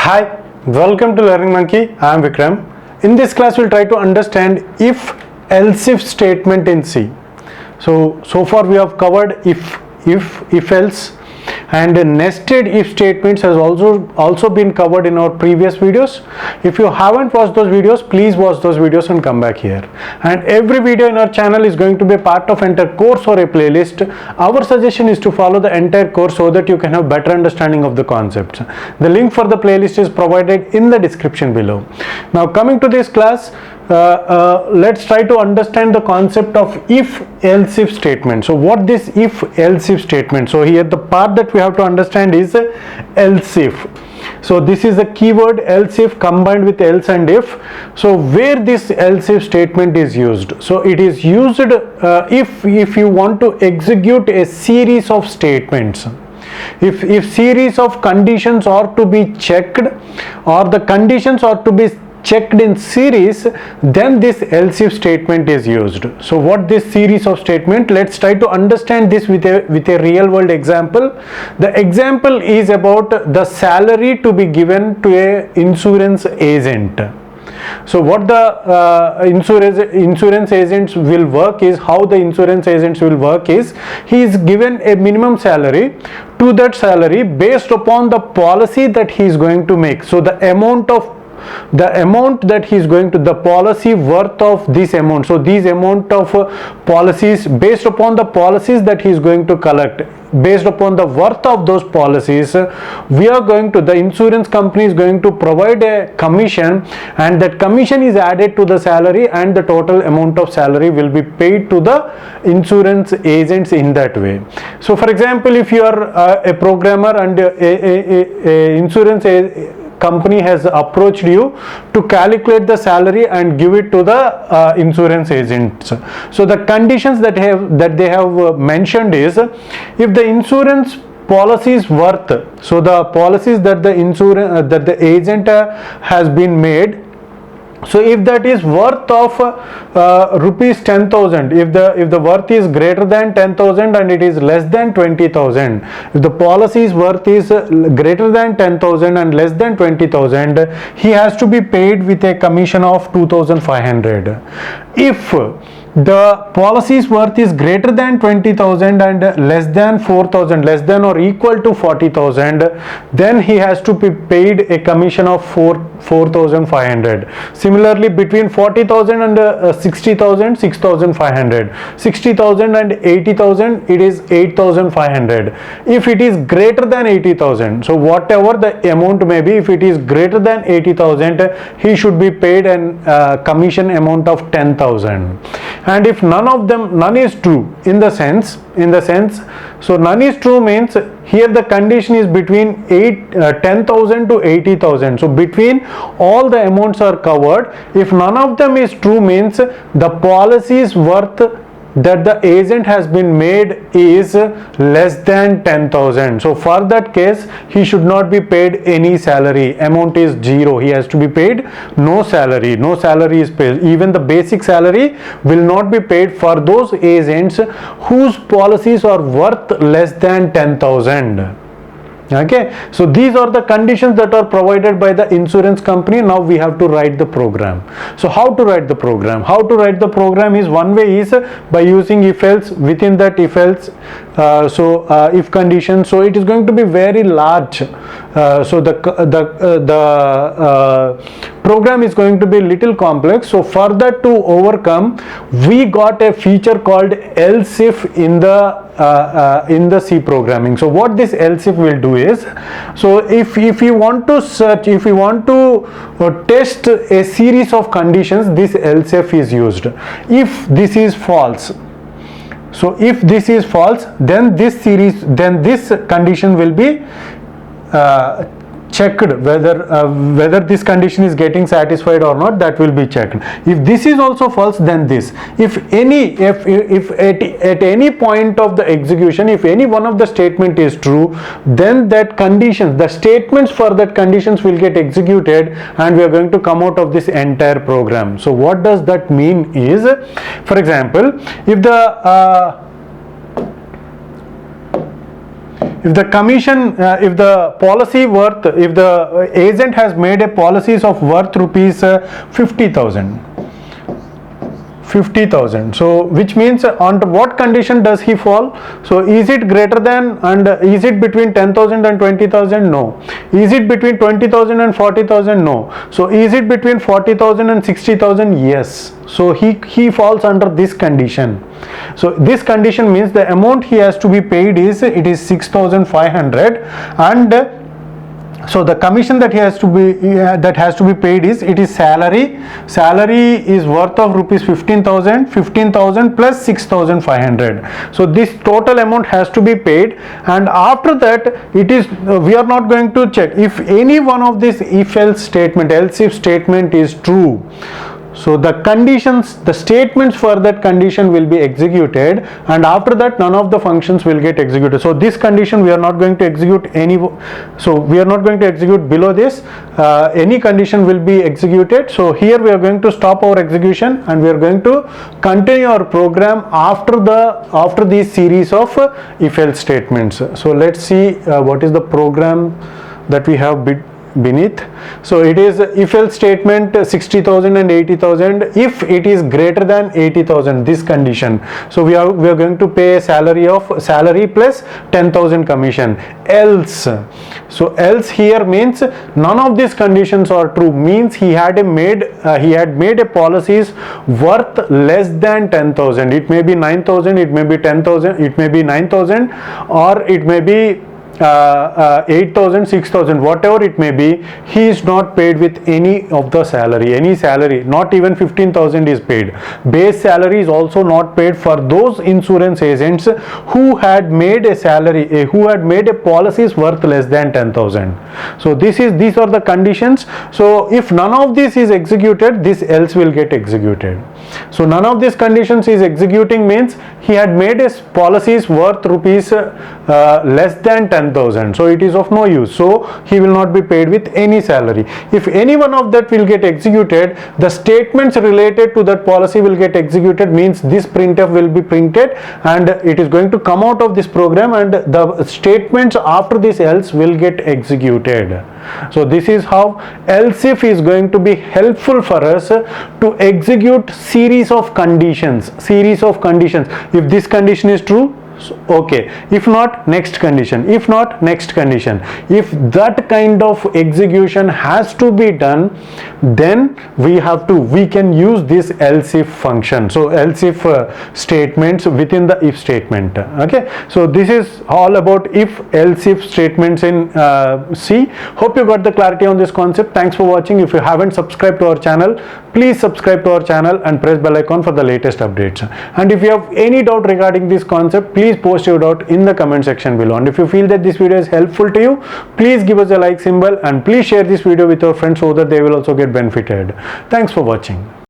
Hi, welcome to Learning Monkey. I am Vikram. In this class, we'll try to understand if-else-if statement in C. So far we have covered if-else, and nested if statements has also been covered in our previous videos. If you haven't watched those videos, please watch those videos and come back here. And every video in our channel is going to be a part of entire course or a playlist. Our suggestion is to follow the entire course so that you can have better understanding of the concepts. The link for the playlist is provided in the description below. Now coming to this class, let's try to understand the concept of if-else-if statement. So what this if-else-if statement? So here the part that we have to understand is else-if. So this is the keyword else-if combined with else and if. So where this else-if statement is used? So it is used if you want to execute a series of statements. If series of conditions are to be checked, or the conditions are to be checked in series, then this else-if statement is used. So what this series of statement, let's try to understand this with a real world example. The example is about the salary to be given to a insurance agent. So what the insurance agents will work is, how the insurance agents will work is, he is given a minimum salary. To that salary, based upon the policy that he is going to make, so the amount that he is going to, the policy worth of this amount, so these amount of policies, based upon the policies that he is going to collect, based upon the worth of those policies, the insurance company is going to provide a commission, and that commission is added to the salary, and the total amount of salary will be paid to the insurance agents in that way. So for example, if you are a programmer and a insurance company has approached you to calculate the salary and give it to the insurance agents. So the conditions that they have mentioned is, if the insurance policy is worth, so the policies that the agent has been made, so if that is worth of rupees 10,000, if the worth is greater than 10,000 and it is less than 20,000, if the policy's worth is greater than 10,000 and less than 20,000, he has to be paid with a commission of 2,500. If the policy's worth is greater than 20,000 and less than 4,000, less than or equal to 40,000, then he has to be paid a commission of 4,500. Similarly, between 40,000 and 60,000, 6,500. 60,000 and 80,000, it is 8,500. If it is greater than 80,000, so whatever the amount may be, if it is greater than 80,000, he should be paid a commission amount of 10,000. And if none is true, in the sense, so none is true means here the condition is between 10,000 to 80,000. So between all the amounts are covered. If none of them is true means the policy's worth that the agent has been made is less than 10,000. So for that case, he should not be paid any salary. Amount is zero. He has to be paid no salary. No salary is paid. Even the basic salary will not be paid for those agents whose policies are worth less than 10,000. Okay, so these are the conditions that are provided by the insurance company. Now we have to write the program. So how to write the program? How to write the program is, one way is by using if-else. Within that if-else, if condition, so it is going to be very large. So the program is going to be little complex. So for that to overcome, we got a feature called else-if in the C programming. So what this else-if will do is, so if you want to search, if you want to test a series of conditions, this else-if is used. If this is false, so if this is false, then this condition will be checked, whether this condition is getting satisfied or not, that will be checked. If this is also false, then this. If at any point of the execution, if any one of the statement is true, then that condition, the statements for that conditions will get executed, and we are going to come out of this entire program. So what does that mean is, for example, if the if the commission, if the policy worth, if the agent has made a policies of worth rupees 50,000. 50,000. So which means under what condition does he fall? So is it greater than, and is it between 10,000 and 20,000? No. Is it between 20,000 and 40,000? No. So is it between 40,000 and 60,000? Yes. So he falls under this condition. So this condition means the amount he has to be paid is, it is 6,500, and so the commission that he has to be paid is, it is salary. Salary is worth of rupees 15,000 plus 6,500. So this total amount has to be paid, and after that it is, we are not going to check if any one of this if else statement, else if statement is true. So the conditions, the statements for that condition will be executed, and after that none of the functions will get executed. So this condition we are not going to execute any, so we are not going to execute below this, any condition will be executed. So here we are going to stop our execution, and we are going to continue our program after these series of if else statements. So let's see what is the program that we have beneath. So it is if else statement 60,000 and 80,000. If it is greater than 80,000, this condition, so we are going to pay a salary plus 10,000 commission. Else, so else here means none of these conditions are true, means he had made a policies worth less than 10,000. It may be 9,000, it may be 10,000, it may be 9,000, or it may be 8,000, 6,000, whatever it may be. He is not paid with any of the any salary, not even 15,000 is paid. Base salary is also not paid for those insurance agents who had made a salary, who had made a policies worth less than 10,000. So these are the conditions. So if none of this is executed, this else will get executed. So none of these conditions is executing means he had made his policies worth rupees less than 10,000. So it is of no use. So he will not be paid with any salary. If any one of that will get executed, the statements related to that policy will get executed, means this printf will be printed and it is going to come out of this program, and the statements after this else will get executed. So this is how else if is going to be helpful for us to execute series of conditions. If this condition is true, okay, if not, next condition, if not, next condition. If that kind of execution has to be done, then we can use this else if function. So else if statements within the if statement. Okay, so this is all about if else if statements in C. Hope you got the clarity on this concept. Thanks for watching. If you haven't subscribed to our channel, please subscribe to our channel and press bell icon for the latest updates. And if you have any doubt regarding this concept, please post your doubt in the comment section below. And if you feel that this video is helpful to you, please give us a like symbol, and please share this video with your friends so that they will also get benefited. Thanks for watching.